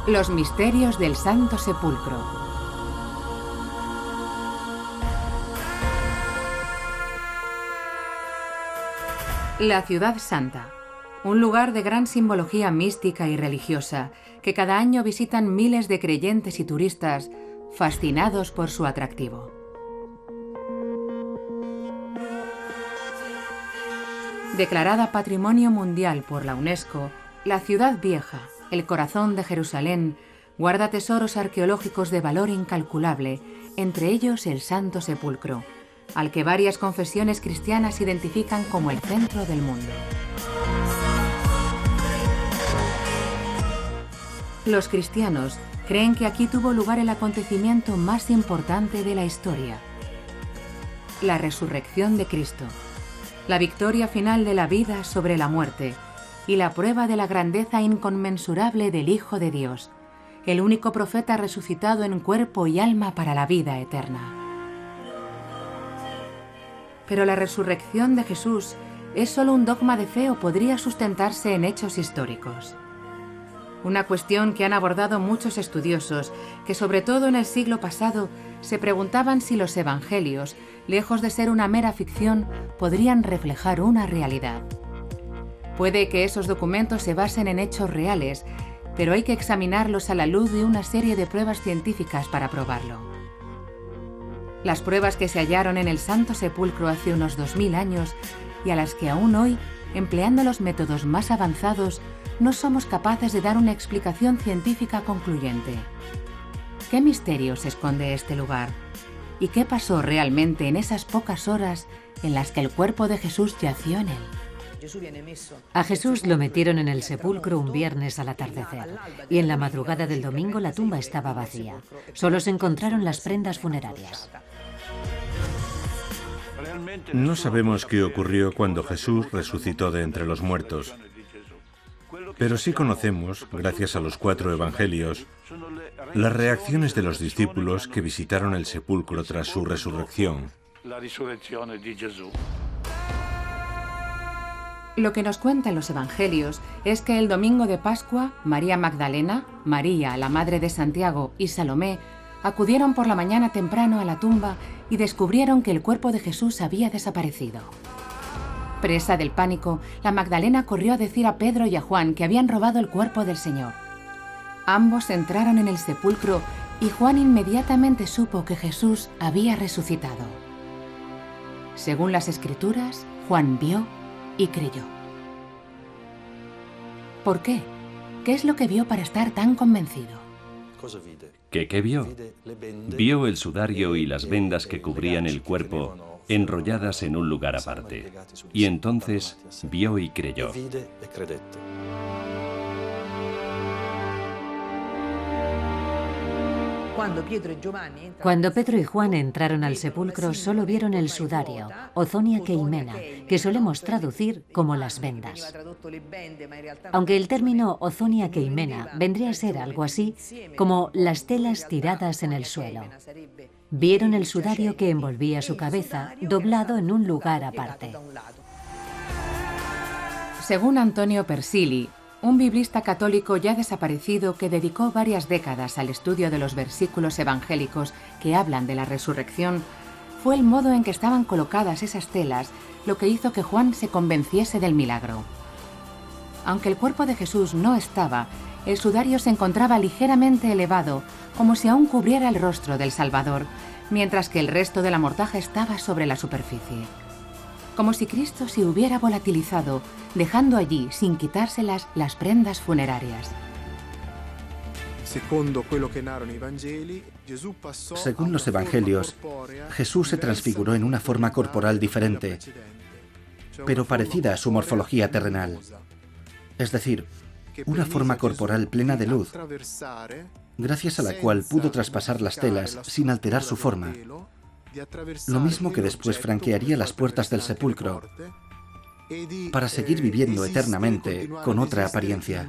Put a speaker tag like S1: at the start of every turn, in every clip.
S1: Los misterios del Santo Sepulcro. La Ciudad Santa, un lugar de gran simbología mística y religiosa que cada año visitan miles de creyentes y turistas fascinados por su atractivo. Declarada Patrimonio Mundial por la UNESCO, la Ciudad Vieja, el corazón de Jerusalén, guarda tesoros arqueológicos de valor incalculable, entre ellos el Santo Sepulcro, al que varias confesiones cristianas identifican como el centro del mundo. Los cristianos creen que aquí tuvo lugar el acontecimiento más importante de la historia: la resurrección de Cristo, la victoria final de la vida sobre la muerte y la prueba de la grandeza inconmensurable del Hijo de Dios, el único profeta resucitado en cuerpo y alma para la vida eterna. Pero la resurrección de Jesús ¿es solo un dogma de fe o podría sustentarse en hechos históricos? Una cuestión que han abordado muchos estudiosos que, sobre todo en el siglo pasado, se preguntaban si los evangelios, lejos de ser una mera ficción, podrían reflejar una realidad. Puede que esos documentos se basen en hechos reales, pero hay que examinarlos a la luz de una serie de pruebas científicas para probarlo. Las pruebas que se hallaron en el Santo Sepulcro hace unos 2000 años y a las que aún hoy, empleando los métodos más avanzados, no somos capaces de dar una explicación científica concluyente. ¿Qué misterio se esconde este lugar? ¿Y qué pasó realmente en esas pocas horas en las que el cuerpo de Jesús yació en él?
S2: A Jesús lo metieron en el sepulcro un viernes al atardecer, y en la madrugada del domingo la tumba estaba vacía. Solo se encontraron las prendas funerarias.
S3: No sabemos qué ocurrió cuando Jesús resucitó de entre los muertos, pero sí conocemos, gracias a los 4 evangelios, las reacciones de los discípulos que visitaron el sepulcro tras su resurrección.
S1: Lo que nos cuentan los evangelios es que el domingo de Pascua, María Magdalena, María, la madre de Santiago, y Salomé acudieron por la mañana temprano a la tumba y descubrieron que el cuerpo de Jesús había desaparecido. Presa del pánico, la Magdalena corrió a decir a Pedro y a Juan que habían robado el cuerpo del Señor. Ambos entraron en el sepulcro y Juan inmediatamente supo que Jesús había resucitado. Según las Escrituras, Juan vio y creyó. ¿Por qué? ¿Qué es lo que vio para estar tan convencido?
S4: ¿Qué vio? Vio el sudario y las vendas que cubrían el cuerpo enrolladas en un lugar aparte. Y entonces vio y creyó.
S2: Cuando Pedro y Juan entraron al sepulcro, solo vieron el sudario, ozonia keimena, que solemos traducir como las vendas. Aunque el término ozonia keimena vendría a ser algo así como las telas tiradas en el suelo. Vieron el sudario que envolvía su cabeza, doblado en un lugar aparte.
S1: Según Antonio Persili, un biblista católico ya desaparecido que dedicó varias décadas al estudio de los versículos evangélicos que hablan de la resurrección, fue el modo en que estaban colocadas esas telas lo que hizo que Juan se convenciese del milagro. Aunque el cuerpo de Jesús no estaba, el sudario se encontraba ligeramente elevado, como si aún cubriera el rostro del Salvador, mientras que el resto de la mortaja estaba sobre la superficie. Como si Cristo se hubiera volatilizado, dejando allí, sin quitárselas, las prendas funerarias.
S5: Según los evangelios, Jesús se transfiguró en una forma corporal diferente, pero parecida a su morfología terrenal. Es decir, una forma corporal plena de luz, gracias a la cual pudo traspasar las telas sin alterar su forma. Lo mismo que después franquearía las puertas del sepulcro para seguir viviendo eternamente con otra apariencia.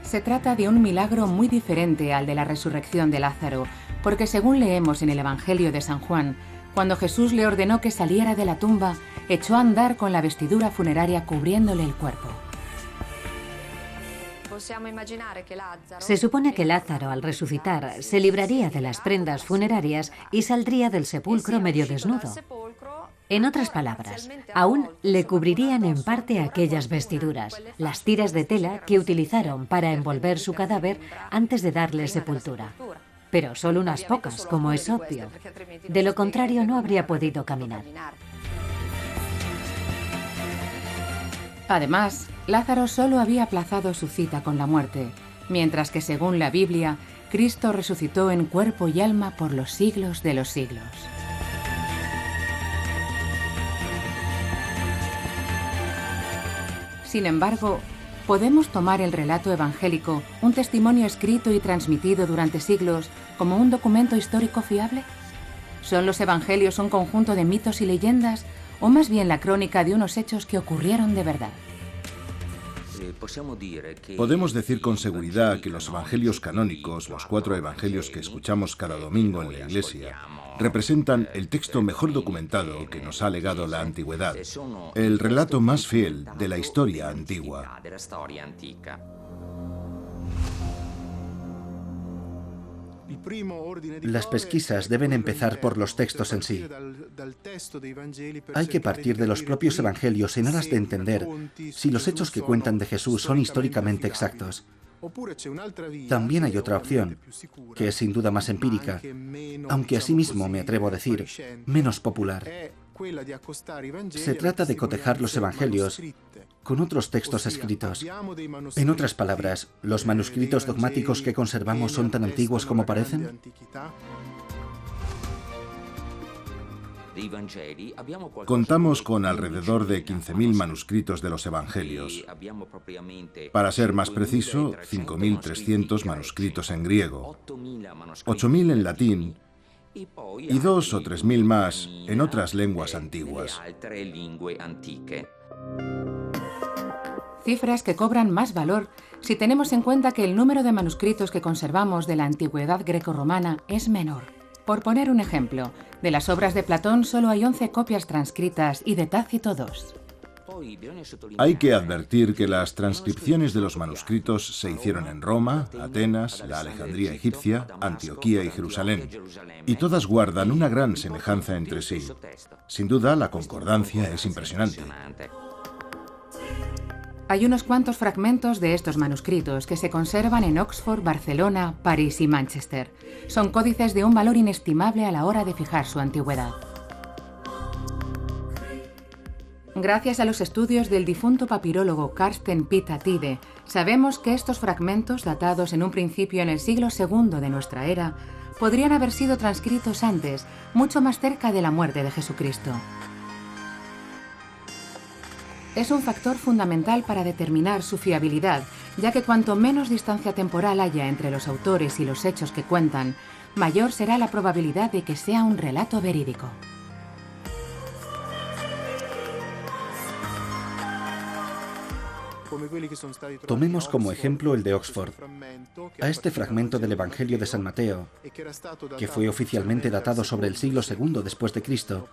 S1: Se trata de un milagro muy diferente al de la resurrección de Lázaro, porque según leemos en el Evangelio de San Juan, cuando Jesús le ordenó que saliera de la tumba, echó a andar con la vestidura funeraria cubriéndole el cuerpo.
S2: Se supone que Lázaro, al resucitar, se libraría de las prendas funerarias y saldría del sepulcro medio desnudo. En otras palabras, aún le cubrirían en parte aquellas vestiduras, las tiras de tela que utilizaron para envolver su cadáver antes de darle sepultura. Pero solo unas pocas, como es obvio. De lo contrario, no habría podido caminar.
S1: Además, Lázaro solo había aplazado su cita con la muerte, mientras que, según la Biblia, Cristo resucitó en cuerpo y alma por los siglos de los siglos. Sin embargo, ¿podemos tomar el relato evangélico, un testimonio escrito y transmitido durante siglos, como un documento histórico fiable? ¿Son los evangelios un conjunto de mitos y leyendas, o más bien la crónica de unos hechos que ocurrieron de verdad?
S6: Podemos decir con seguridad que los evangelios canónicos, los 4 evangelios que escuchamos cada domingo en la iglesia, representan el texto mejor documentado que nos ha legado la antigüedad, el relato más fiel de la historia antigua.
S5: Las pesquisas deben empezar por los textos en sí. Hay que partir de los propios evangelios en aras de entender si los hechos que cuentan de Jesús son históricamente exactos. También hay otra opción, que es sin duda más empírica, aunque asimismo me atrevo a decir, menos popular. Se trata de cotejar los evangelios con otros textos escritos. En otras palabras, ¿los manuscritos dogmáticos que conservamos son tan antiguos como parecen?
S6: Contamos con alrededor de 15.000 manuscritos de los evangelios. Para ser más preciso, 5.300 manuscritos en griego, 8.000 en latín y 2 o 3.000 más en otras lenguas antiguas.
S1: Cifras que cobran más valor si tenemos en cuenta que el número de manuscritos que conservamos de la antigüedad grecorromana es menor. Por poner un ejemplo, de las obras de Platón solo hay 11 copias transcritas y de Tácito 2.
S6: Hay que advertir que las transcripciones de los manuscritos se hicieron en Roma, Atenas, la Alejandría egipcia, Antioquía y Jerusalén, y todas guardan una gran semejanza entre sí. Sin duda, la concordancia es impresionante.
S1: Hay unos cuantos fragmentos de estos manuscritos que se conservan en Oxford, Barcelona, París y Manchester. Son códices de un valor inestimable a la hora de fijar su antigüedad. Gracias a los estudios del difunto papirólogo Carsten Pita Tide, sabemos que estos fragmentos, datados en un principio en el siglo II de nuestra era, podrían haber sido transcritos antes, mucho más cerca de la muerte de Jesucristo. Es un factor fundamental para determinar su fiabilidad, ya que cuanto menos distancia temporal haya entre los autores y los hechos que cuentan, mayor será la probabilidad de que sea un relato verídico.
S5: Tomemos como ejemplo el de Oxford. A este fragmento del Evangelio de San Mateo, que fue oficialmente datado sobre el siglo II después de Cristo,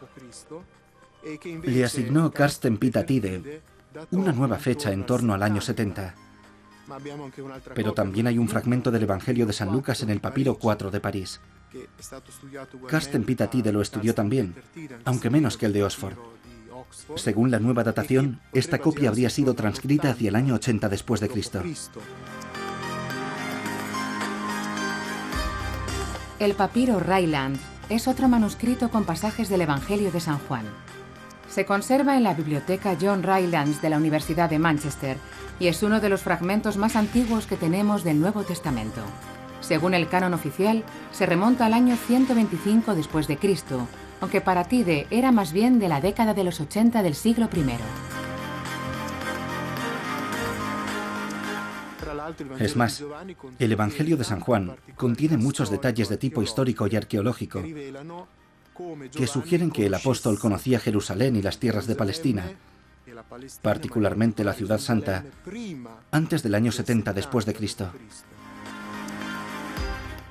S5: le asignó Carsten Pita Tide una nueva fecha en torno al año 70. Pero también hay un fragmento del Evangelio de San Lucas en el papiro 4 de París. Carsten Pita Tide lo estudió también, aunque menos que el de Oxford. Según la nueva datación, esta copia habría sido transcrita hacia el año 80 después de Cristo.
S1: El papiro Ryland es otro manuscrito con pasajes del Evangelio de San Juan. Se conserva en la biblioteca John Rylands de la Universidad de Manchester y es uno de los fragmentos más antiguos que tenemos del Nuevo Testamento. Según el canon oficial, se remonta al año 125 después de Cristo, aunque para Tide era más bien de la década de los 80 del siglo I.
S5: Es más, el Evangelio de San Juan contiene muchos detalles de tipo histórico y arqueológico que sugieren que el apóstol conocía Jerusalén y las tierras de Palestina, particularmente la Ciudad Santa, antes del año 70 después de Cristo.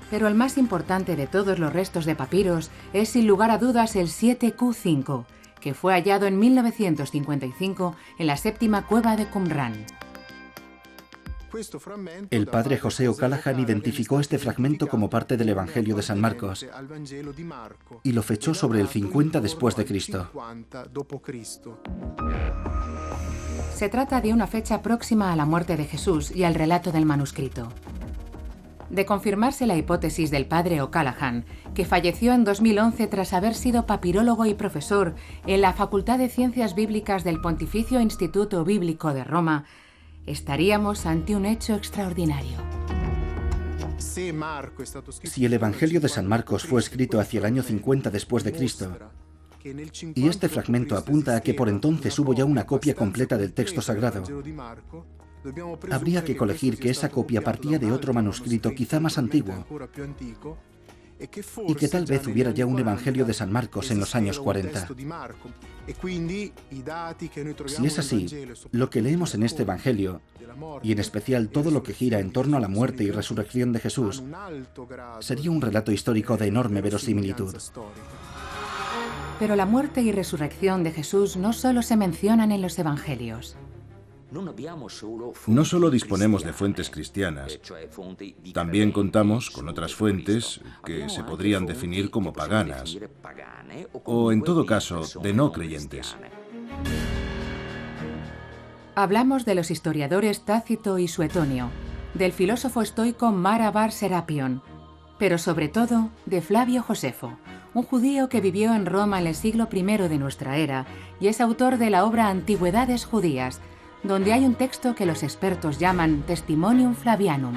S1: Pero el más importante de todos los restos de papiros es sin lugar a dudas el 7Q5, que fue hallado en 1955 en la séptima cueva de Qumran.
S5: El padre José O'Callaghan identificó este fragmento como parte del Evangelio de San Marcos y lo fechó sobre el 50 después de Cristo.
S1: Se trata de una fecha próxima a la muerte de Jesús y al relato del manuscrito. De confirmarse la hipótesis del padre O'Callaghan, que falleció en 2011 tras haber sido papirólogo y profesor en la Facultad de Ciencias Bíblicas del Pontificio Instituto Bíblico de Roma, estaríamos ante un hecho extraordinario.
S5: Si el Evangelio de San Marcos fue escrito hacia el año 50 después de Cristo, y este fragmento apunta a que por entonces hubo ya una copia completa del texto sagrado, habría que colegir que esa copia partía de otro manuscrito quizá más antiguo y que tal vez hubiera ya un Evangelio de San Marcos en los años 40. Si es así, lo que leemos en este Evangelio, y en especial todo lo que gira en torno a la muerte y resurrección de Jesús, sería un relato histórico de enorme verosimilitud.
S1: Pero la muerte y resurrección de Jesús no solo se mencionan en los Evangelios.
S6: No solo disponemos de fuentes cristianas, también contamos con otras fuentes que se podrían definir como paganas, o en todo caso, de no creyentes.
S1: Hablamos de los historiadores Tácito y Suetonio, del filósofo estoico Mara Bar Serapion, pero sobre todo de Flavio Josefo, un judío que vivió en Roma en el siglo I de nuestra era y es autor de la obra Antigüedades Judías, donde hay un texto que los expertos llaman Testimonium Flavianum.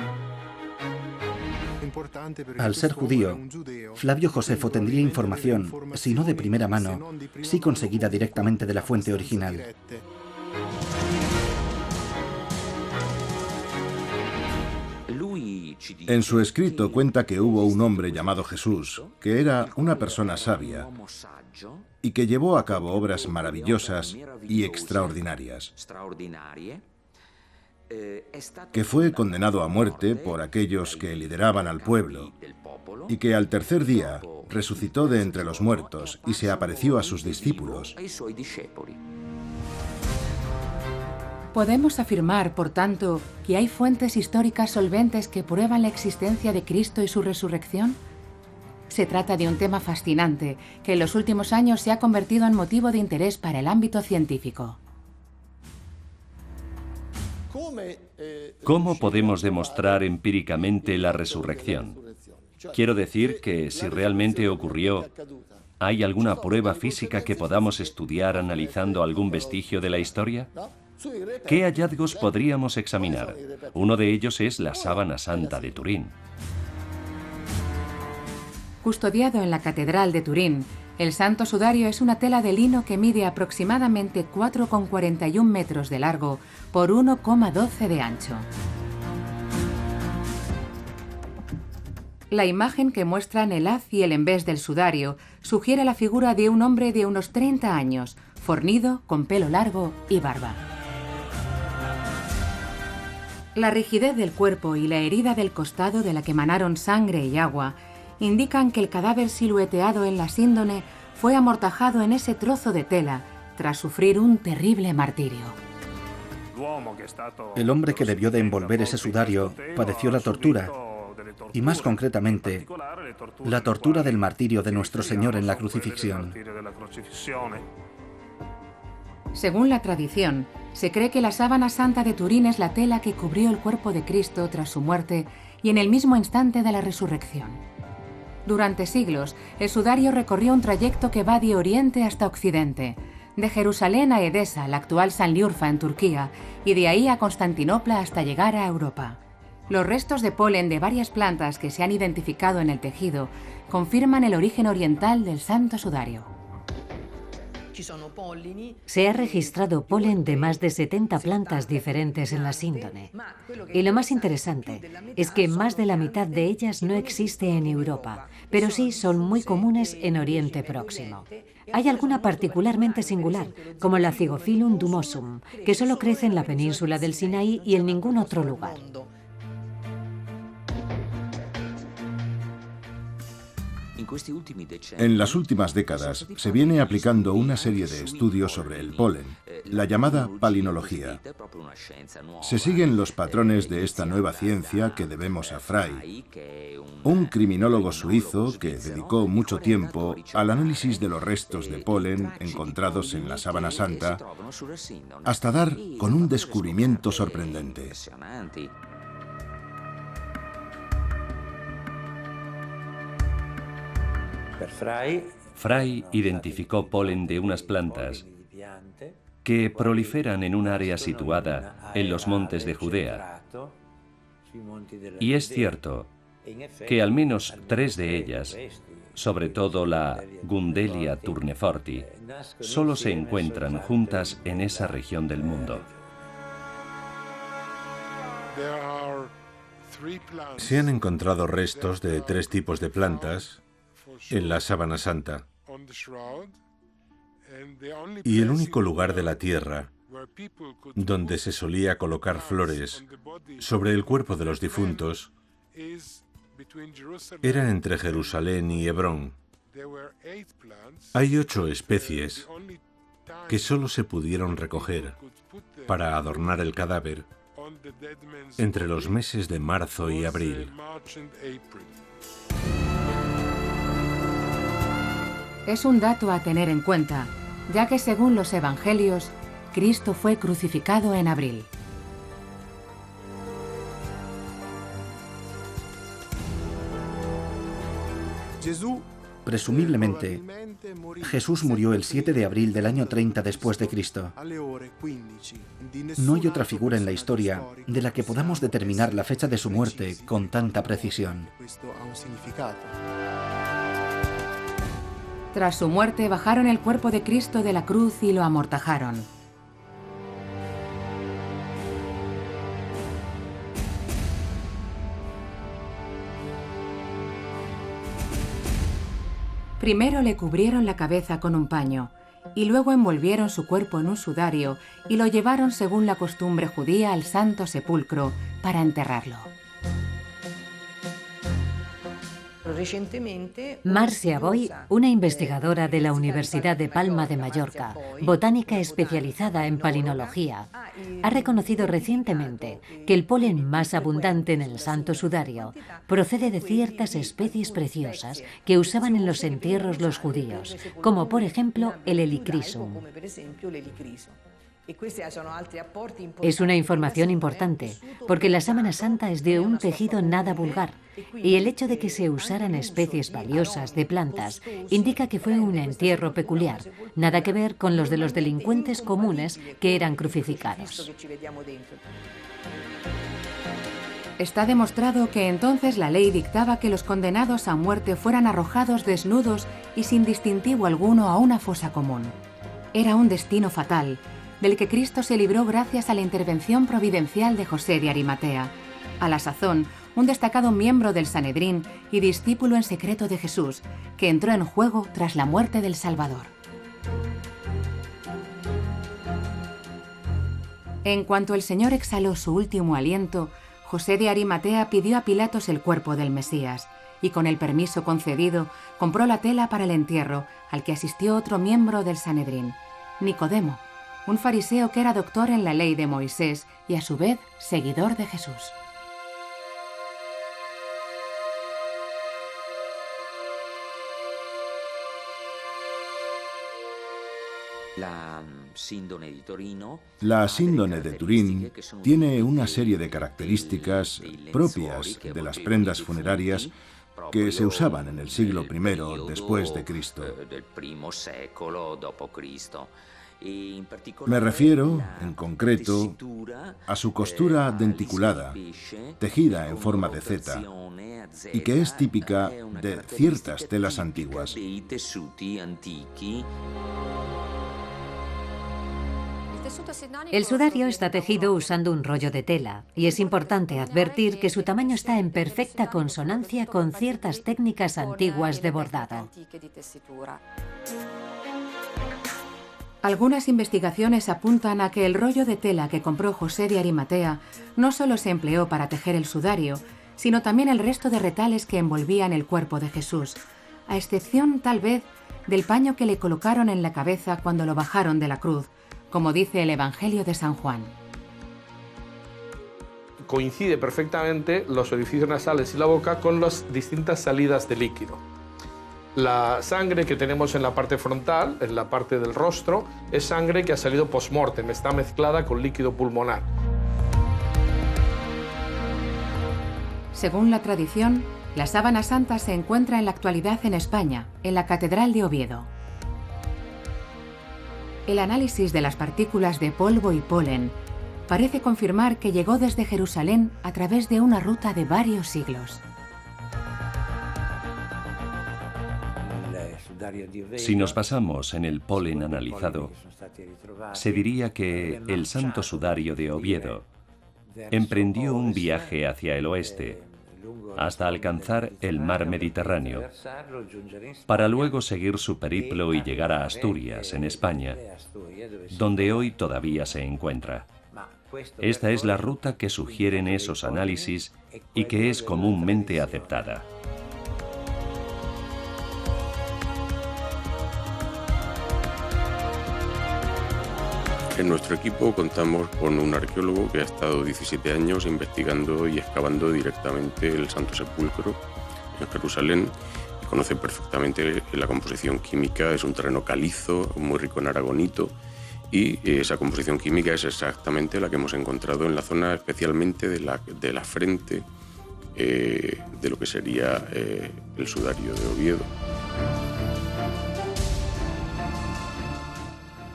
S5: Al ser judío, Flavio Josefo tendría información, si no de primera mano, sí conseguida directamente de la fuente original.
S6: En su escrito cuenta que hubo un hombre llamado Jesús, que era una persona sabia y que llevó a cabo obras maravillosas y extraordinarias, que fue condenado a muerte por aquellos que lideraban al pueblo y que al tercer día resucitó de entre los muertos y se apareció a sus discípulos.
S1: Podemos afirmar, por tanto, que hay fuentes históricas solventes que prueban la existencia de Cristo y su resurrección. Se trata de un tema fascinante que en los últimos años se ha convertido en motivo de interés para el ámbito científico.
S4: ¿Cómo podemos demostrar empíricamente la resurrección? Quiero decir que si realmente ocurrió, ¿hay alguna prueba física que podamos estudiar analizando algún vestigio de la historia? ¿Qué hallazgos podríamos examinar? Uno de ellos es la Sábana Santa de Turín.
S1: Custodiado en la Catedral de Turín, el Santo Sudario es una tela de lino que mide aproximadamente 4,41 metros de largo por 1,12 de ancho. La imagen que muestran el haz y el embés del sudario sugiere la figura de un hombre de unos 30 años, fornido, con pelo largo y barba. La rigidez del cuerpo y la herida del costado de la que emanaron sangre y agua indican que el cadáver silueteado en la síndone fue amortajado en ese trozo de tela tras sufrir un terrible martirio.
S5: El hombre que debió de envolver ese sudario padeció la tortura, y más concretamente, la tortura del martirio de nuestro Señor en la crucifixión.
S1: Según la tradición, se cree que la Sábana Santa de Turín es la tela que cubrió el cuerpo de Cristo tras su muerte y en el mismo instante de la resurrección. Durante siglos, el sudario recorrió un trayecto que va de oriente hasta occidente, de Jerusalén a Edesa, la actual Sanliurfa en Turquía, y de ahí a Constantinopla hasta llegar a Europa. Los restos de polen de varias plantas que se han identificado en el tejido confirman el origen oriental del Santo Sudario.
S2: Se ha registrado polen de más de 70 plantas diferentes en la síndone. Y lo más interesante es que más de la mitad de ellas no existe en Europa, pero sí son muy comunes en Oriente Próximo. Hay alguna particularmente singular, como la Zygophyllum dumosum, que solo crece en la península del Sinaí y en ningún otro lugar.
S6: En las últimas décadas se viene aplicando una serie de estudios sobre el polen, la llamada palinología. Se siguen los patrones de esta nueva ciencia que debemos a Frey, un criminólogo suizo que dedicó mucho tiempo al análisis de los restos de polen encontrados en la Sábana Santa, hasta dar con un descubrimiento sorprendente.
S4: Frey identificó polen de unas plantas que proliferan en un área situada en los montes de Judea. Y es cierto que al menos 3 de ellas, sobre todo la Gundelia tourneforti, solo se encuentran juntas en esa región del mundo.
S3: Se han encontrado restos de 3 tipos de plantas en la Sábana Santa, y el único lugar de la tierra donde se solía colocar flores sobre el cuerpo de los difuntos era entre Jerusalén y Hebrón. Hay 8 especies que solo se pudieron recoger para adornar el cadáver entre los meses de marzo y abril.
S1: Es un dato a tener en cuenta, ya que según los evangelios, Cristo fue crucificado en abril.
S5: Presumiblemente, Jesús murió el 7 de abril del año 30 después de Cristo. No hay otra figura en la historia de la que podamos determinar la fecha de su muerte con tanta precisión.
S1: Tras su muerte, bajaron el cuerpo de Cristo de la cruz y lo amortajaron. Primero le cubrieron la cabeza con un paño, y luego envolvieron su cuerpo en un sudario y lo llevaron, según la costumbre judía, al Santo Sepulcro para enterrarlo.
S2: Marcia Boy, una investigadora de la Universidad de Palma de Mallorca, botánica especializada en palinología, ha reconocido recientemente que el polen más abundante en el Santo Sudario procede de ciertas especies preciosas que usaban en los entierros los judíos, como por ejemplo el helichrysum. Es una información importante, porque la Sábana Santa es de un tejido nada vulgar, y el hecho de que se usaran especies valiosas de plantas indica que fue un entierro peculiar, nada que ver con los de los delincuentes comunes que eran crucificados.
S1: Está demostrado que entonces la ley dictaba que los condenados a muerte fueran arrojados desnudos y sin distintivo alguno a una fosa común. Era un destino fatal, del que Cristo se libró gracias a la intervención providencial de José de Arimatea, a la sazón un destacado miembro del Sanedrín y discípulo en secreto de Jesús, que entró en juego tras la muerte del Salvador. En cuanto el Señor exhaló su último aliento, José de Arimatea pidió a Pilatos el cuerpo del Mesías, y con el permiso concedido, compró la tela para el entierro, al que asistió otro miembro del Sanedrín, Nicodemo, un fariseo que era doctor en la ley de Moisés y a su vez seguidor de Jesús.
S6: La síndone de Turín tiene una serie de características propias de las prendas funerarias que se usaban en el siglo I después de Cristo. Me refiero, en concreto, a su costura denticulada, tejida en forma de Z, y que es típica de ciertas telas antiguas.
S2: El sudario está tejido usando un rollo de tela, y es importante advertir que su tamaño está en perfecta consonancia con ciertas técnicas antiguas de bordado.
S1: Algunas investigaciones apuntan a que el rollo de tela que compró José de Arimatea no solo se empleó para tejer el sudario, sino también el resto de retales que envolvían el cuerpo de Jesús, a excepción tal vez del paño que le colocaron en la cabeza cuando lo bajaron de la cruz, como dice el Evangelio de San Juan.
S7: Coincide perfectamente los orificios nasales y la boca con las distintas salidas de líquido. La sangre que tenemos en la parte frontal, en la parte del rostro, es sangre que ha salido post-mortem, está mezclada con líquido pulmonar.
S1: Según la tradición, la sábana santa se encuentra en la actualidad en España, en la Catedral de Oviedo. El análisis de las partículas de polvo y polen parece confirmar que llegó desde Jerusalén a través de una ruta de varios siglos.
S4: Si nos basamos en el polen analizado, se diría que el santo sudario de Oviedo emprendió un viaje hacia el oeste hasta alcanzar el mar Mediterráneo, para luego seguir su periplo y llegar a Asturias, en España, donde hoy todavía se encuentra. Esta es la ruta que sugieren esos análisis y que es comúnmente aceptada.
S8: En nuestro equipo contamos con un arqueólogo que ha estado 17 años investigando y excavando directamente el Santo Sepulcro en Jerusalén. Conoce perfectamente la composición química, es un terreno calizo, muy rico en aragonito, y esa composición química es exactamente la que hemos encontrado en la zona especialmente de la frente de lo que sería el sudario de Oviedo.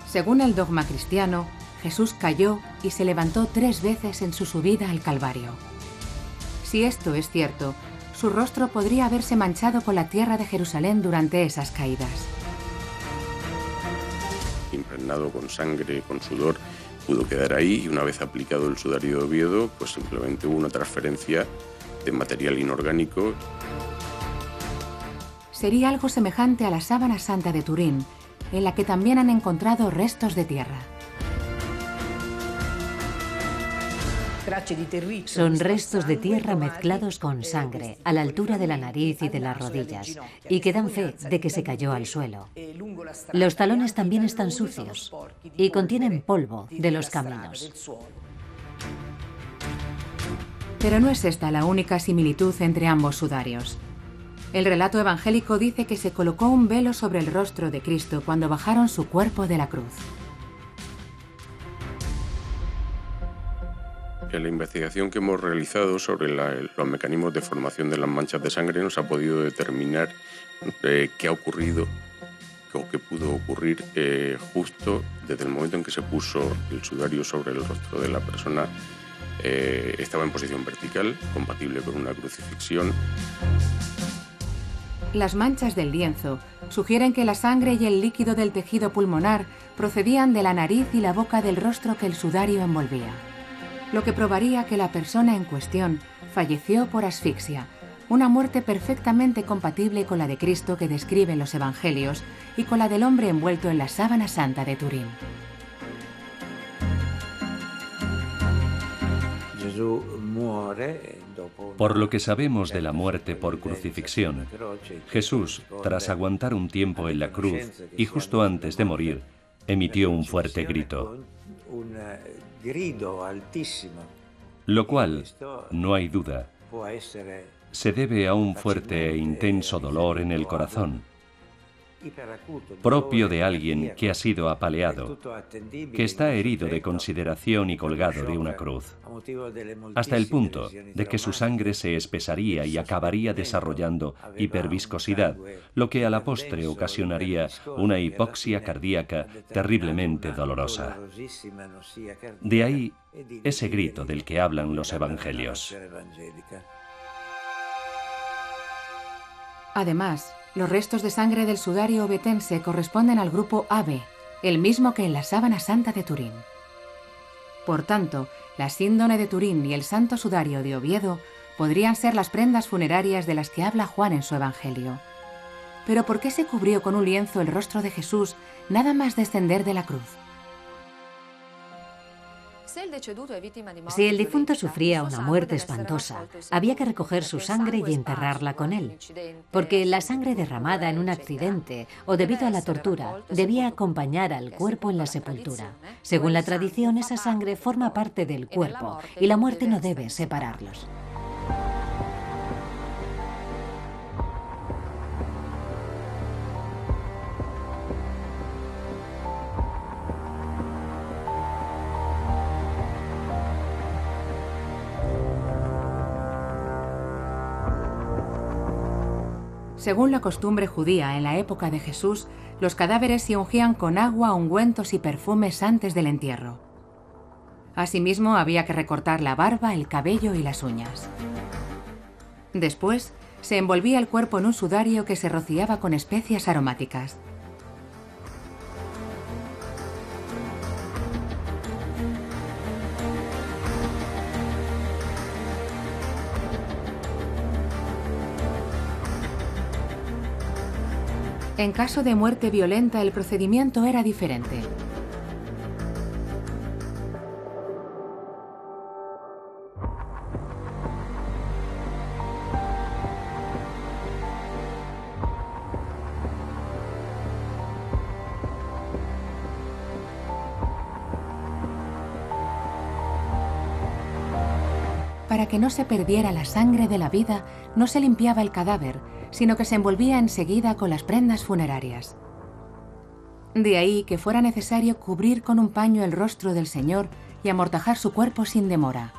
S1: Según el dogma cristiano, Jesús cayó y se levantó 3 veces en su subida al Calvario. Si esto es cierto, su rostro podría haberse manchado con la tierra de Jerusalén durante esas caídas.
S8: Impregnado con sangre, con sudor, pudo quedar ahí, y una vez aplicado el sudario de Oviedo, pues simplemente hubo una transferencia de material inorgánico.
S1: Sería algo semejante a la sábana santa de Turín, en la que también han encontrado restos de tierra.
S2: Son restos de tierra mezclados con sangre, a la altura de la nariz y de las rodillas, y que dan fe de que se cayó al suelo. Los talones también están sucios y contienen polvo de los caminos.
S1: Pero no es esta la única similitud entre ambos sudarios. El relato evangélico dice que se colocó un velo sobre el rostro de Cristo cuando bajaron su cuerpo de la cruz.
S8: En la investigación que hemos realizado sobre los mecanismos de formación de las manchas de sangre nos ha podido determinar qué ha ocurrido o qué pudo ocurrir justo desde el momento en que se puso el sudario sobre el rostro de la persona. Estaba en posición vertical, compatible con una crucifixión.
S1: Las manchas del lienzo sugieren que la sangre y el líquido del tejido pulmonar procedían de la nariz y la boca del rostro que el sudario envolvía, lo que probaría que la persona en cuestión falleció por asfixia, una muerte perfectamente compatible con la de Cristo que describen los evangelios y con la del hombre envuelto en la sábana santa de Turín.
S4: Por lo que sabemos de la muerte por crucifixión, Jesús, tras aguantar un tiempo en la cruz y justo antes de morir, emitió un fuerte grito, lo cual, no hay duda, se debe a un fuerte e intenso dolor en el corazón, propio de alguien que ha sido apaleado, que está herido de consideración y colgado de una cruz, hasta el punto de que su sangre se espesaría y acabaría desarrollando hiperviscosidad, lo que a la postre ocasionaría una hipoxia cardíaca terriblemente dolorosa. De ahí ese grito del que hablan los evangelios.
S1: Además, los restos de sangre del sudario ovetense corresponden al grupo AB, el mismo que en la sábana santa de Turín. Por tanto, la síndone de Turín y el santo sudario de Oviedo podrían ser las prendas funerarias de las que habla Juan en su Evangelio. Pero ¿por qué se cubrió con un lienzo el rostro de Jesús nada más descender de la cruz?
S2: Si el difunto sufría una muerte espantosa, había que recoger su sangre y enterrarla con él, porque la sangre derramada en un accidente o debido a la tortura debía acompañar al cuerpo en la sepultura. Según la tradición, esa sangre forma parte del cuerpo y la muerte no debe separarlos.
S1: Según la costumbre judía en la época de Jesús, los cadáveres se ungían con agua, ungüentos y perfumes antes del entierro. Asimismo, había que recortar la barba, el cabello y las uñas. Después, se envolvía el cuerpo en un sudario que se rociaba con especias aromáticas. En caso de muerte violenta, el procedimiento era diferente. Para que no se perdiera la sangre de la vida, no se limpiaba el cadáver, sino que se envolvía enseguida con las prendas funerarias. De ahí que fuera necesario cubrir con un paño el rostro del Señor y amortajar su cuerpo sin demora.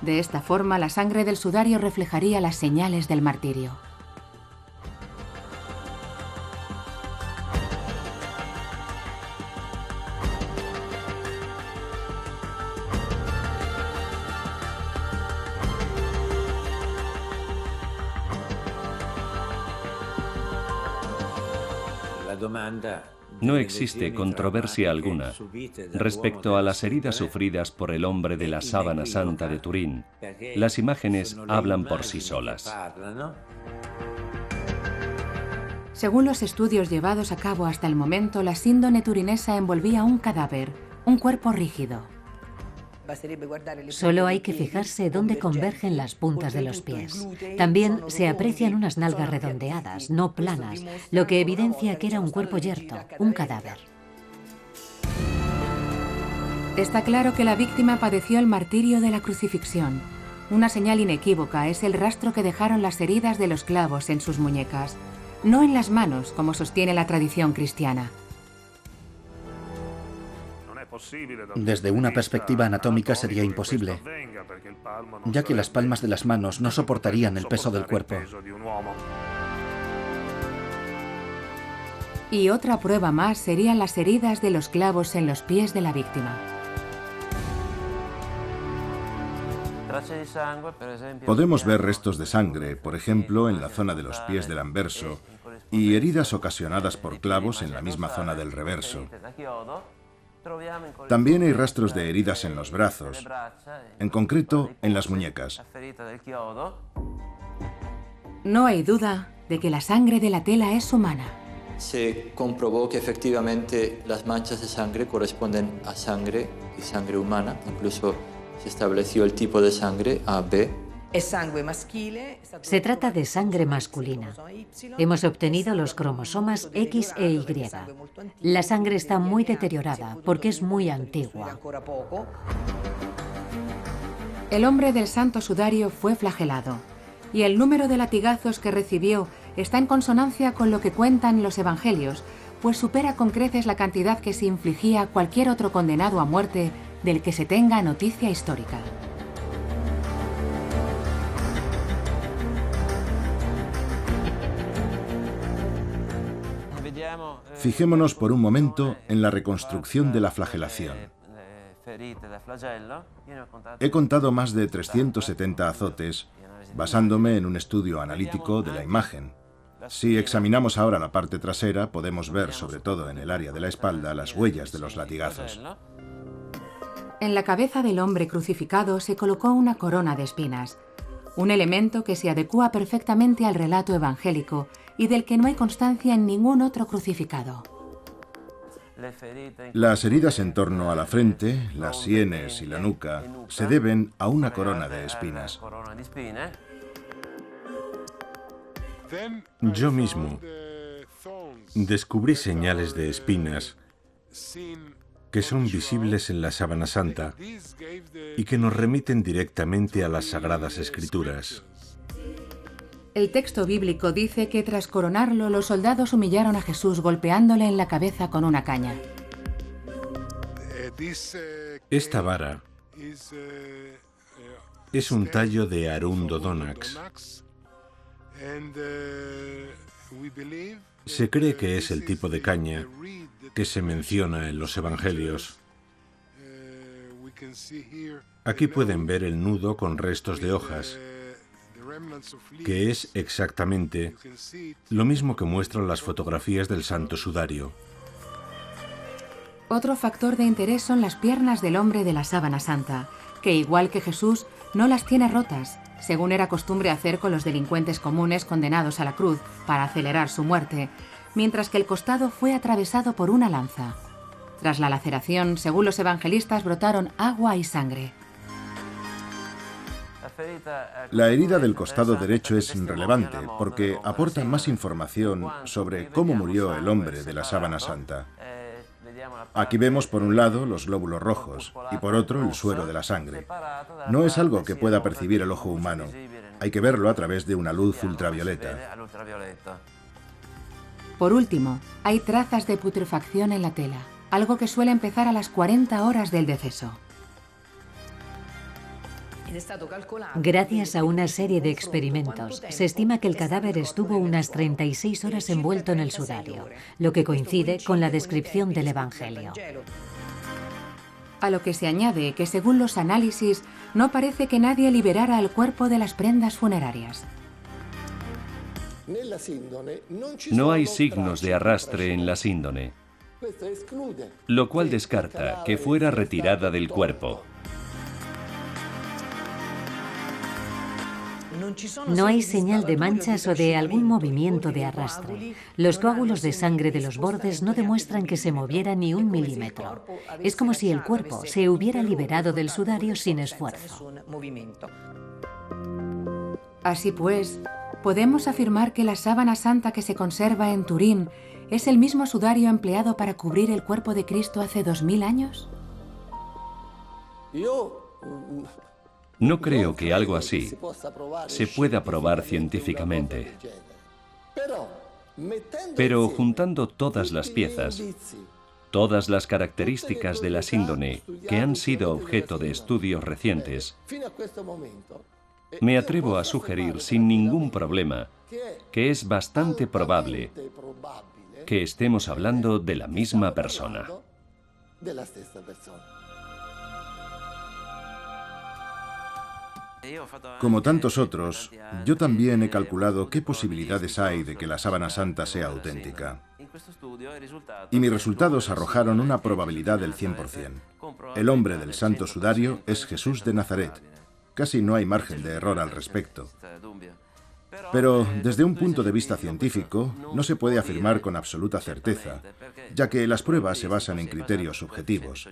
S1: De esta forma, la sangre del sudario reflejaría las señales del martirio.
S4: No existe controversia alguna respecto a las heridas sufridas por el hombre de la Sábana Santa de Turín. Las imágenes hablan por sí solas.
S1: Según los estudios llevados a cabo hasta el momento, la síndone turinesa envolvía un cadáver, un cuerpo rígido.
S2: Solo hay que fijarse dónde convergen las puntas de los pies. También se aprecian unas nalgas redondeadas, no planas, lo que evidencia que era un cuerpo yerto, un cadáver.
S1: Está claro que la víctima padeció el martirio de la crucifixión. Una señal inequívoca es el rastro que dejaron las heridas de los clavos en sus muñecas, no en las manos, como sostiene la tradición cristiana.
S5: Desde una perspectiva anatómica sería imposible, ya que las palmas de las manos no soportarían el peso del cuerpo.
S1: Y otra prueba más serían las heridas de los clavos en los pies de la víctima.
S6: Podemos ver restos de sangre, por ejemplo, en la zona de los pies del anverso, y heridas ocasionadas por clavos en la misma zona del reverso. También hay rastros de heridas en los brazos, en concreto en las muñecas.
S1: No hay duda de que la sangre de la tela es humana.
S9: Se comprobó que efectivamente las manchas de sangre corresponden a sangre y sangre humana. Incluso se estableció el tipo de sangre AB.
S2: Se trata de sangre masculina. Hemos obtenido los cromosomas X e Y. La sangre está muy deteriorada porque es muy antigua.
S1: El hombre del Santo Sudario fue flagelado, y el número de latigazos que recibió está en consonancia con lo que cuentan los evangelios, pues supera con creces la cantidad que se infligía a cualquier otro condenado a muerte del que se tenga noticia histórica.
S6: Fijémonos por un momento en la reconstrucción de la flagelación. He contado más de 370 azotes, basándome en un estudio analítico de la imagen. Si examinamos ahora la parte trasera, podemos ver, sobre todo en el área de la espalda, las huellas de los latigazos.
S1: En la cabeza del hombre crucificado se colocó una corona de espinas, un elemento que se adecúa perfectamente al relato evangélico y del que no hay constancia en ningún otro crucificado.
S6: Las heridas en torno a la frente, las sienes y la nuca se deben a una corona de espinas.
S3: Yo mismo descubrí señales de espinas que son visibles en la Sábana Santa y que nos remiten directamente a las Sagradas Escrituras.
S1: El texto bíblico dice que tras coronarlo, los soldados humillaron a Jesús golpeándole en la cabeza con una caña.
S3: Esta vara es un tallo de Aarón Dodonax. Se cree que es el tipo de caña que se menciona en los Evangelios. Aquí pueden ver el nudo con restos de hojas, que es exactamente lo mismo que muestran las fotografías del Santo Sudario.
S1: Otro factor de interés son las piernas del hombre de la Sábana Santa, que igual que Jesús, no las tiene rotas, según era costumbre hacer con los delincuentes comunes condenados a la cruz para acelerar su muerte, mientras que el costado fue atravesado por una lanza. Tras la laceración, según los evangelistas, brotaron agua y sangre.
S6: La herida del costado derecho es relevante porque aporta más información sobre cómo murió el hombre de la Sábana Santa. Aquí vemos por un lado los glóbulos rojos y por otro el suero de la sangre. No es algo que pueda percibir el ojo humano. Hay que verlo a través de una luz ultravioleta.
S1: Por último, hay trazas de putrefacción en la tela, algo que suele empezar a las 40 horas del deceso.
S2: Gracias a una serie de experimentos, se estima que el cadáver estuvo unas 36 horas envuelto en el sudario, lo que coincide con la descripción del Evangelio.
S1: A lo que se añade que, según los análisis, no parece que nadie liberara el cuerpo de las prendas funerarias.
S4: No hay signos de arrastre en la síndone, lo cual descarta que fuera retirada del cuerpo.
S2: No hay señal de manchas o de algún movimiento de arrastre. Los coágulos de sangre de los bordes no demuestran que se moviera ni un milímetro. Es como si el cuerpo se hubiera liberado del sudario sin esfuerzo.
S1: Así pues, ¿podemos afirmar que la Sábana Santa que se conserva en Turín es el mismo sudario empleado para cubrir el cuerpo de Cristo hace 2000 años?
S4: No creo que algo así se pueda probar científicamente. Pero juntando todas las piezas, todas las características de la síndone que han sido objeto de estudios recientes, me atrevo a sugerir sin ningún problema que es bastante probable que estemos hablando de la misma persona.
S6: Como tantos otros, yo también he calculado qué posibilidades hay de que la Sábana Santa sea auténtica. Y mis resultados arrojaron una probabilidad del 100%. El hombre del Santo Sudario es Jesús de Nazaret. Casi no hay margen de error al respecto. Pero desde un punto de vista científico, no se puede afirmar con absoluta certeza, ya que las pruebas se basan en criterios subjetivos.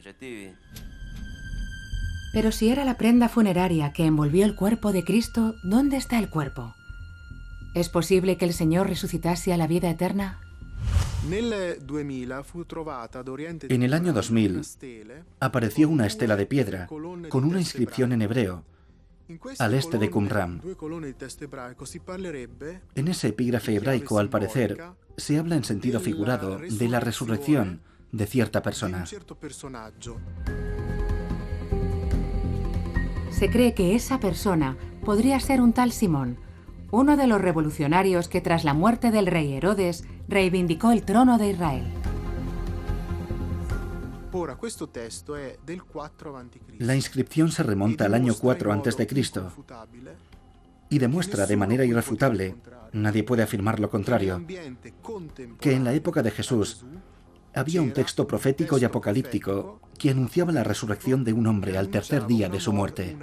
S1: Pero si era la prenda funeraria que envolvió el cuerpo de Cristo, ¿dónde está el cuerpo? ¿Es posible que el Señor resucitase a la vida eterna?
S5: En el año 2000 apareció una estela de piedra con una inscripción en hebreo, al este de Qumran. En ese epígrafe hebraico, al parecer, se habla en sentido figurado de la resurrección de cierta persona.
S1: Se cree que esa persona podría ser un tal Simón, uno de los revolucionarios que tras la muerte del rey Herodes reivindicó el trono de Israel.
S5: La inscripción se remonta al año 4 a.C. y demuestra de manera irrefutable, nadie puede afirmar lo contrario, que en la época de Jesús había un texto profético y apocalíptico que anunciaba la resurrección de un hombre al tercer día de su muerte.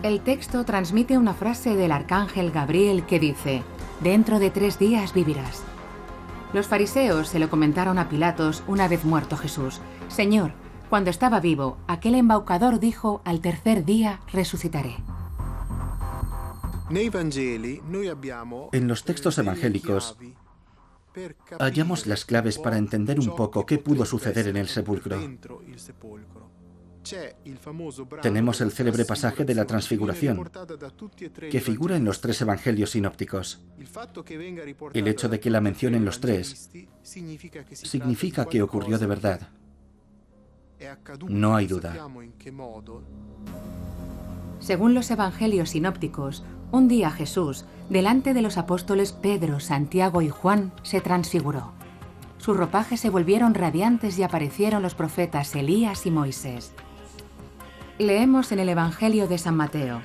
S1: El texto transmite una frase del arcángel Gabriel que dice: «Dentro de 3 días vivirás». Los fariseos se lo comentaron a Pilatos una vez muerto Jesús: «Señor, cuando estaba vivo, aquel embaucador dijo: al 3er día resucitaré».
S5: En los textos evangélicos hallamos las claves para entender un poco qué pudo suceder en el sepulcro. Tenemos el célebre pasaje de la Transfiguración, que figura en los 3 evangelios sinópticos. El hecho de que la mencionen los 3 significa que ocurrió de verdad. No hay duda.
S1: Según los evangelios sinópticos, un día Jesús, delante de los apóstoles Pedro, Santiago y Juan, se transfiguró. Sus ropajes se volvieron radiantes y aparecieron los profetas Elías y Moisés. Leemos en el Evangelio de San Mateo: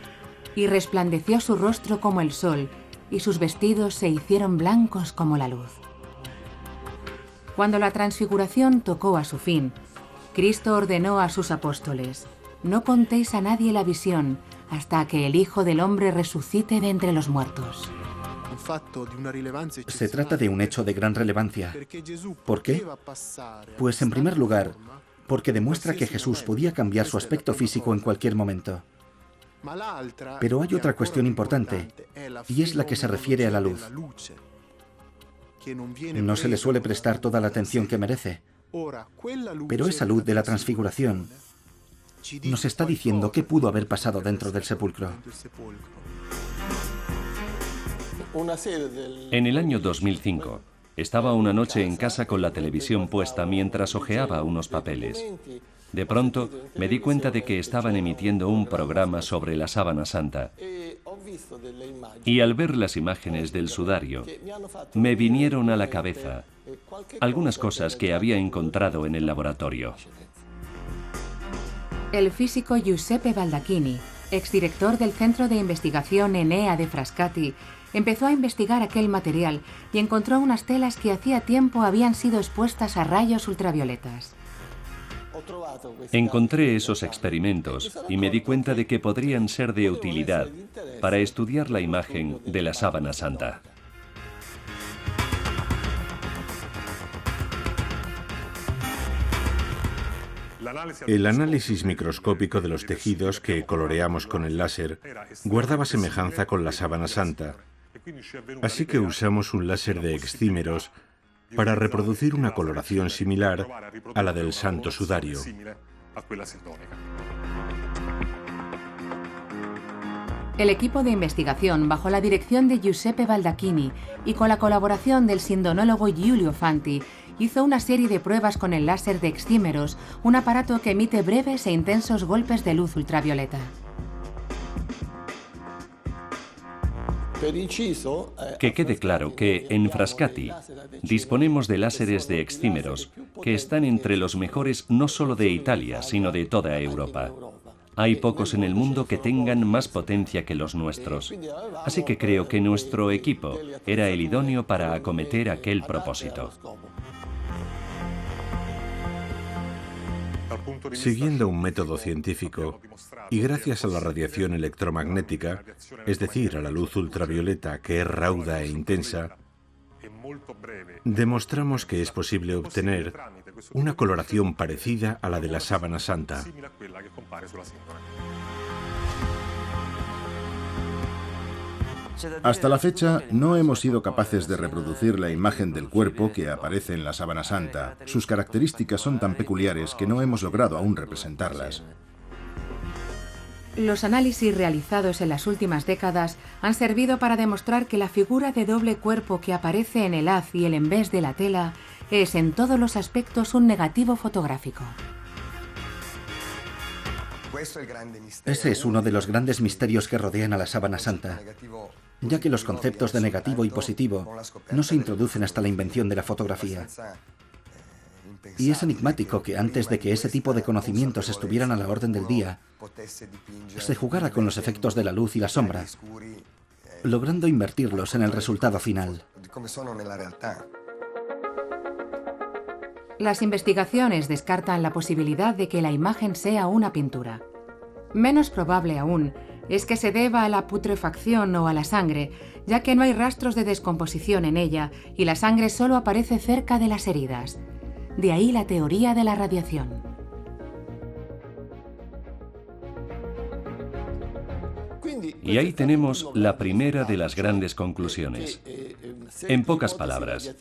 S1: «Y resplandeció su rostro como el sol, y sus vestidos se hicieron blancos como la luz». Cuando la transfiguración tocó a su fin, Cristo ordenó a sus apóstoles: «No contéis a nadie la visión hasta que el Hijo del Hombre resucite de entre los muertos».
S5: Se trata de un hecho de gran relevancia. ¿Por qué? Pues en primer lugar, porque demuestra que Jesús podía cambiar su aspecto físico en cualquier momento. Pero hay otra cuestión importante, y es la que se refiere a la luz. No se le suele prestar toda la atención que merece, pero esa luz de la transfiguración nos está diciendo qué pudo haber pasado dentro del sepulcro.
S4: En el año 2005, estaba una noche en casa con la televisión puesta mientras hojeaba unos papeles. De pronto, me di cuenta de que estaban emitiendo un programa sobre la sábana santa. Y al ver las imágenes del sudario, me vinieron a la cabeza algunas cosas que había encontrado en el laboratorio.
S1: El físico Giuseppe Baldacchini, exdirector del Centro de Investigación Enea de Frascati, empezó a investigar aquel material y encontró unas telas que hacía tiempo habían sido expuestas a rayos ultravioletas.
S4: Encontré esos experimentos y me di cuenta de que podrían ser de utilidad para estudiar la imagen de la sábana santa.
S3: El análisis microscópico de los tejidos que coloreamos con el láser guardaba semejanza con la sábana santa, así que usamos un láser de excímeros para reproducir una coloración similar a la del Santo Sudario.
S1: El equipo de investigación, bajo la dirección de Giuseppe Baldacchini y con la colaboración del sindonólogo Giulio Fanti, hizo una serie de pruebas con el láser de excímeros, un aparato que emite breves e intensos golpes de luz ultravioleta.
S4: Que quede claro que en Frascati disponemos de láseres de excímeros que están entre los mejores no solo de Italia, sino de toda Europa. Hay pocos en el mundo que tengan más potencia que los nuestros. Así que creo que nuestro equipo era el idóneo para acometer aquel propósito.
S3: Siguiendo un método científico y gracias a la radiación electromagnética, es decir, a la luz ultravioleta que es rauda e intensa, demostramos que es posible obtener una coloración parecida a la de la sábana santa.
S6: Hasta la fecha, no hemos sido capaces de reproducir la imagen del cuerpo que aparece en la sábana santa. Sus características son tan peculiares que no hemos logrado aún representarlas.
S1: Los análisis realizados en las últimas décadas han servido para demostrar que la figura de doble cuerpo que aparece en el haz y el envés de la tela es en todos los aspectos un negativo fotográfico.
S5: Ese es uno de los grandes misterios que rodean a la sábana santa, ya que los conceptos de negativo y positivo no se introducen hasta la invención de la fotografía. Y es enigmático que antes de que ese tipo de conocimientos estuvieran a la orden del día, se jugara con los efectos de la luz y la sombra, logrando invertirlos en el resultado final.
S1: Las investigaciones descartan la posibilidad de que la imagen sea una pintura. Menos probable aún es que se deba a la putrefacción o a la sangre, ya que no hay rastros de descomposición en ella y la sangre solo aparece cerca de las heridas. De ahí la teoría de la radiación.
S4: Y ahí tenemos la primera de las grandes conclusiones. En pocas palabras,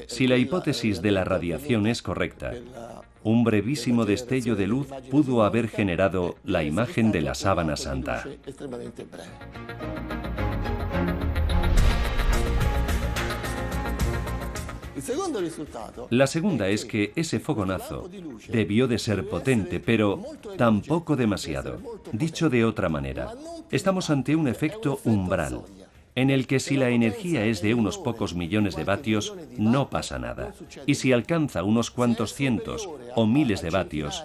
S4: si la hipótesis de la radiación es correcta, un brevísimo destello de luz pudo haber generado la imagen de la sábana santa. La segunda es que ese fogonazo debió de ser potente, pero tampoco demasiado. Dicho de otra manera, estamos ante un efecto umbral, en el que si la energía es de unos pocos millones de vatios, no pasa nada. Y si alcanza unos cuantos cientos o miles de vatios,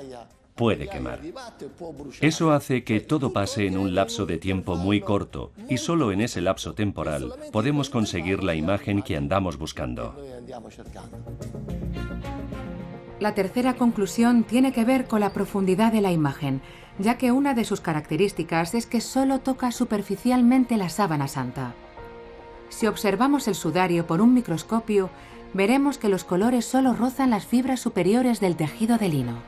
S4: puede quemar. Eso hace que todo pase en un lapso de tiempo muy corto, y solo en ese lapso temporal podemos conseguir la imagen que andamos buscando.
S1: La tercera conclusión tiene que ver con la profundidad de la imagen, ya que una de sus características es que solo toca superficialmente la sábana santa. Si observamos el sudario por un microscopio, veremos que los colores solo rozan las fibras superiores del tejido de lino.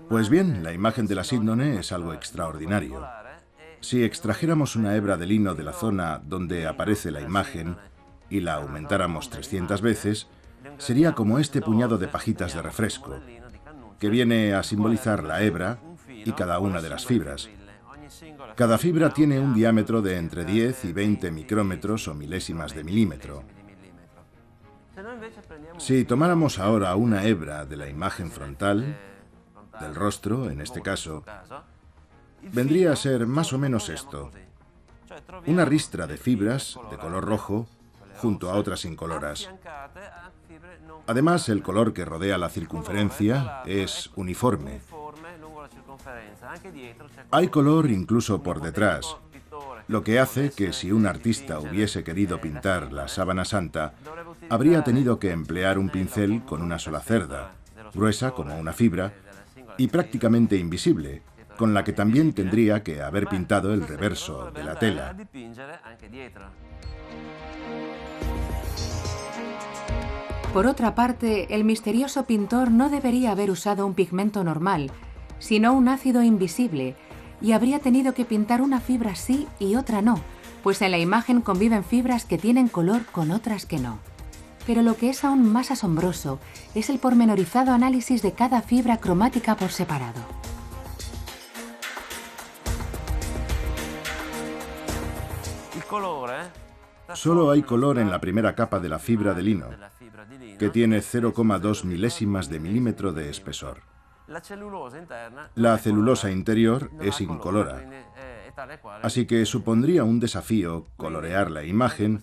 S6: Pues bien, la imagen de la síndone es algo extraordinario. Si extrajéramos una hebra de lino de la zona donde aparece la imagen y la aumentáramos 300 veces, sería como este puñado de pajitas de refresco, que viene a simbolizar la hebra y cada una de las fibras. Cada fibra tiene un diámetro de entre 10 y 20 micrómetros o milésimas de milímetro. Si tomáramos ahora una hebra de la imagen frontal, del rostro, en este caso, vendría a ser más o menos esto: una ristra de fibras de color rojo junto a otras incoloras. Además, el color que rodea la circunferencia es uniforme. Hay color incluso por detrás, lo que hace que si un artista hubiese querido pintar la sábana santa, habría tenido que emplear un pincel con una sola cerda, gruesa como una fibra, y prácticamente invisible, con la que también tendría que haber pintado el reverso de la tela.
S1: Por otra parte, el misterioso pintor no debería haber usado un pigmento normal, sino un ácido invisible, y habría tenido que pintar una fibra sí y otra no, pues en la imagen conviven fibras que tienen color con otras que no. Pero lo que es aún más asombroso es el pormenorizado análisis de cada fibra cromática por separado.
S6: Solo hay color en la primera capa de la fibra de lino, que tiene 0,2 milésimas de milímetro de espesor. La celulosa interior es incolora, así que supondría un desafío colorear la imagen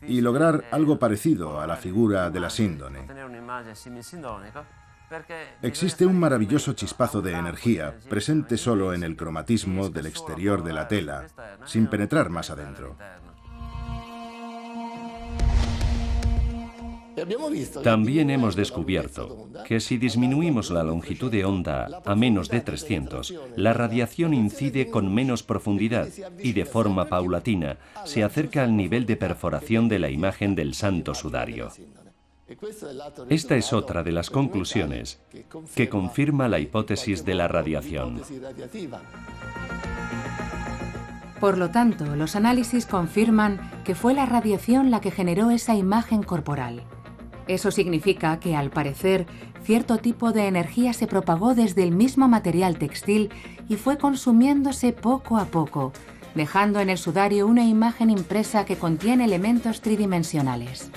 S6: y lograr algo parecido a la figura de la síndone. Existe un maravilloso chispazo de energía presente solo en el cromatismo del exterior de la tela, sin penetrar más adentro.
S4: También hemos descubierto que si disminuimos la longitud de onda a menos de 300, la radiación incide con menos profundidad y de forma paulatina se acerca al nivel de perforación de la imagen del santo sudario. Esta es otra de las conclusiones que confirma la hipótesis de la radiación.
S1: Por lo tanto, los análisis confirman que fue la radiación la que generó esa imagen corporal. Eso significa que, al parecer, cierto tipo de energía se propagó desde el mismo material textil y fue consumiéndose poco a poco, dejando en el sudario una imagen impresa que contiene elementos tridimensionales.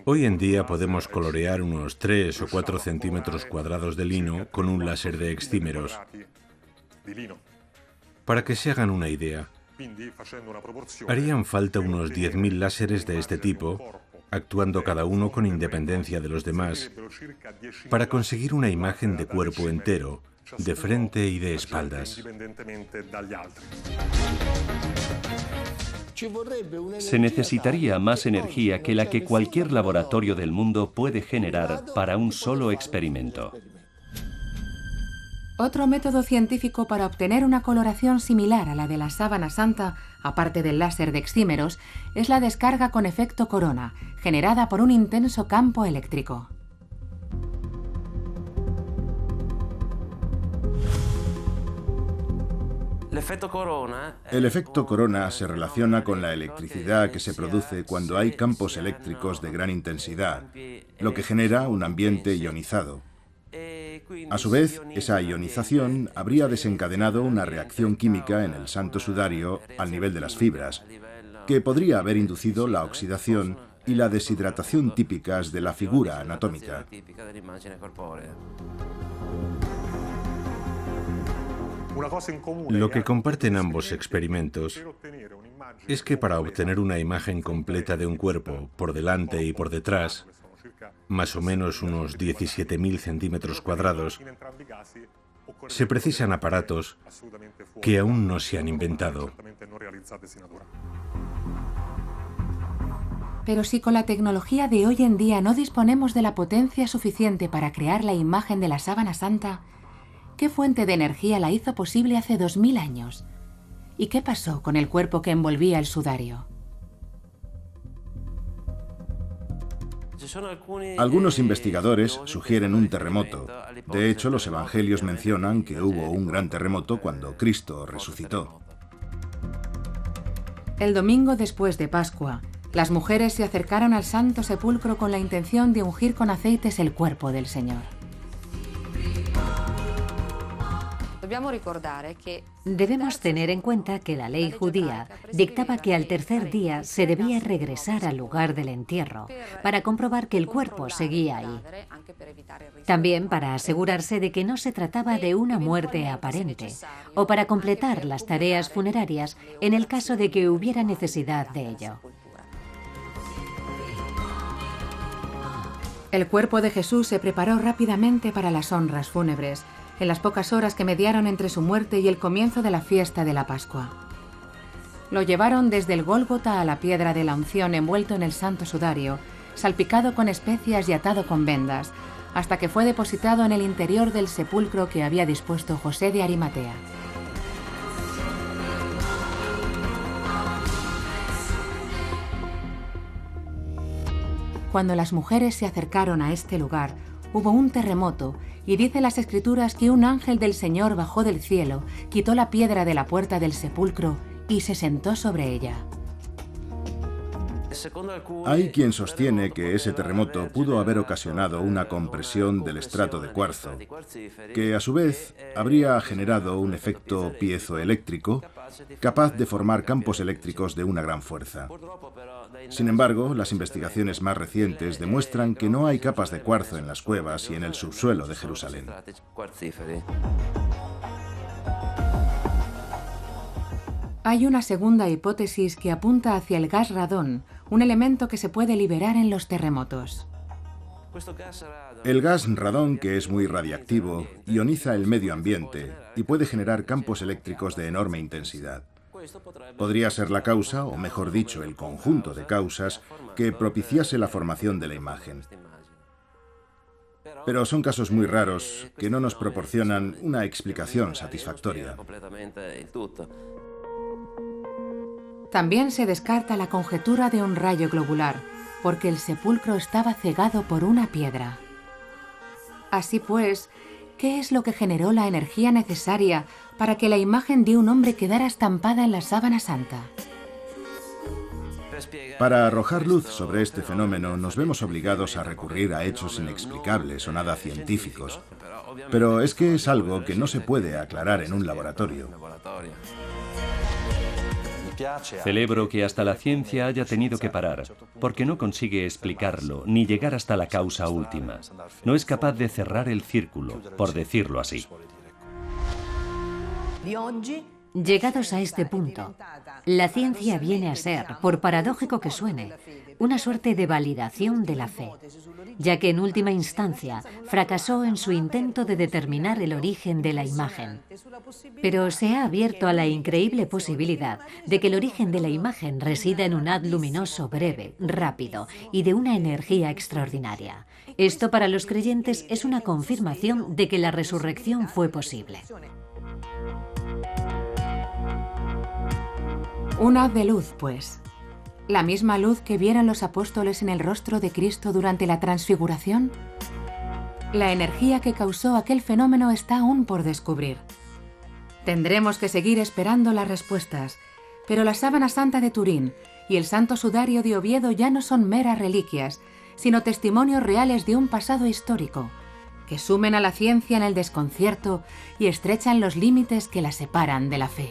S3: Hoy en día podemos colorear unos 3 o 4 centímetros cuadrados de lino con un láser de extímeros. Para que se hagan una idea, harían falta unos 10.000 láseres de este tipo, actuando cada uno con independencia de los demás, para conseguir una imagen de cuerpo entero, de frente y de espaldas.
S4: Se necesitaría más energía que la que cualquier laboratorio del mundo puede generar para un solo experimento.
S1: Otro método científico para obtener una coloración similar a la de la sábana santa, aparte del láser de exímeros, es la descarga con efecto corona, generada por un intenso campo eléctrico.
S6: El efecto corona se relaciona con la electricidad que se produce cuando hay campos eléctricos de gran intensidad, lo que genera un ambiente ionizado. A su vez, esa ionización habría desencadenado una reacción química en el santo sudario al nivel de las fibras, que podría haber inducido la oxidación y la deshidratación típicas de la figura anatómica.
S3: Lo que comparten ambos experimentos es que para obtener una imagen completa de un cuerpo, por delante y por detrás, más o menos unos 17.000 centímetros cuadrados, se precisan aparatos que aún no se han inventado.
S1: Pero si con la tecnología de hoy en día no disponemos de la potencia suficiente para crear la imagen de la sábana santa, ¿qué fuente de energía la hizo posible hace 2000 años? ¿Y qué pasó con el cuerpo que envolvía el sudario?
S6: Algunos investigadores sugieren un terremoto. De hecho, los evangelios mencionan que hubo un gran terremoto cuando Cristo resucitó.
S1: El domingo después de Pascua, las mujeres se acercaron al Santo Sepulcro con la intención de ungir con aceites el cuerpo del Señor.
S2: Debemos tener en cuenta que la ley judía dictaba que al tercer día se debía regresar al lugar del entierro para comprobar que el cuerpo seguía ahí. También para asegurarse de que no se trataba de una muerte aparente o para completar las tareas funerarias en el caso de que hubiera necesidad de ello.
S1: El cuerpo de Jesús se preparó rápidamente para las honras fúnebres, en las pocas horas que mediaron entre su muerte y el comienzo de la fiesta de la Pascua. Lo llevaron desde el Gólgota a la piedra de la unción envuelto en el santo sudario, salpicado con especias y atado con vendas, hasta que fue depositado en el interior del sepulcro que había dispuesto José de Arimatea. Cuando las mujeres se acercaron a este lugar, hubo un terremoto, y dicen las Escrituras que un ángel del Señor bajó del cielo, quitó la piedra de la puerta del sepulcro y se sentó sobre ella.
S6: Hay quien sostiene que ese terremoto pudo haber ocasionado una compresión del estrato de cuarzo, que a su vez habría generado un efecto piezoeléctrico capaz de formar campos eléctricos de una gran fuerza. Sin embargo, las investigaciones más recientes demuestran que no hay capas de cuarzo en las cuevas y en el subsuelo de Jerusalén.
S1: Hay una segunda hipótesis que apunta hacia el gas radón, un elemento que se puede liberar en los terremotos.
S6: El gas radón, que es muy radiactivo, ioniza el medio ambiente y puede generar campos eléctricos de enorme intensidad. Podría ser la causa, o mejor dicho, el conjunto de causas, que propiciase la formación de la imagen. Pero son casos muy raros que no nos proporcionan una explicación satisfactoria.
S1: También se descarta la conjetura de un rayo globular, porque el sepulcro estaba cegado por una piedra. Así pues, ¿qué es lo que generó la energía necesaria para que la imagen de un hombre quedara estampada en la sábana santa?
S6: Para arrojar luz sobre este fenómeno nos vemos obligados a recurrir a hechos inexplicables o nada científicos. Pero es que es algo que no se puede aclarar en un laboratorio.
S4: Celebro que hasta la ciencia haya tenido que parar, porque no consigue explicarlo ni llegar hasta la causa última. No es capaz de cerrar el círculo, por decirlo así.
S2: Llegados a este punto, la ciencia viene a ser, por paradójico que suene, una suerte de validación de la fe, ya que en última instancia fracasó en su intento de determinar el origen de la imagen. Pero se ha abierto a la increíble posibilidad de que el origen de la imagen resida en un haz luminoso breve, rápido y de una energía extraordinaria. Esto para los creyentes es una confirmación de que la resurrección fue posible.
S1: Un haz de luz, pues. ¿La misma luz que vieron los apóstoles en el rostro de Cristo durante la transfiguración? La energía que causó aquel fenómeno está aún por descubrir. Tendremos que seguir esperando las respuestas, pero la sábana santa de Turín y el santo sudario de Oviedo ya no son meras reliquias, sino testimonios reales de un pasado histórico, que sumen a la ciencia en el desconcierto y estrechan los límites que la separan de la fe.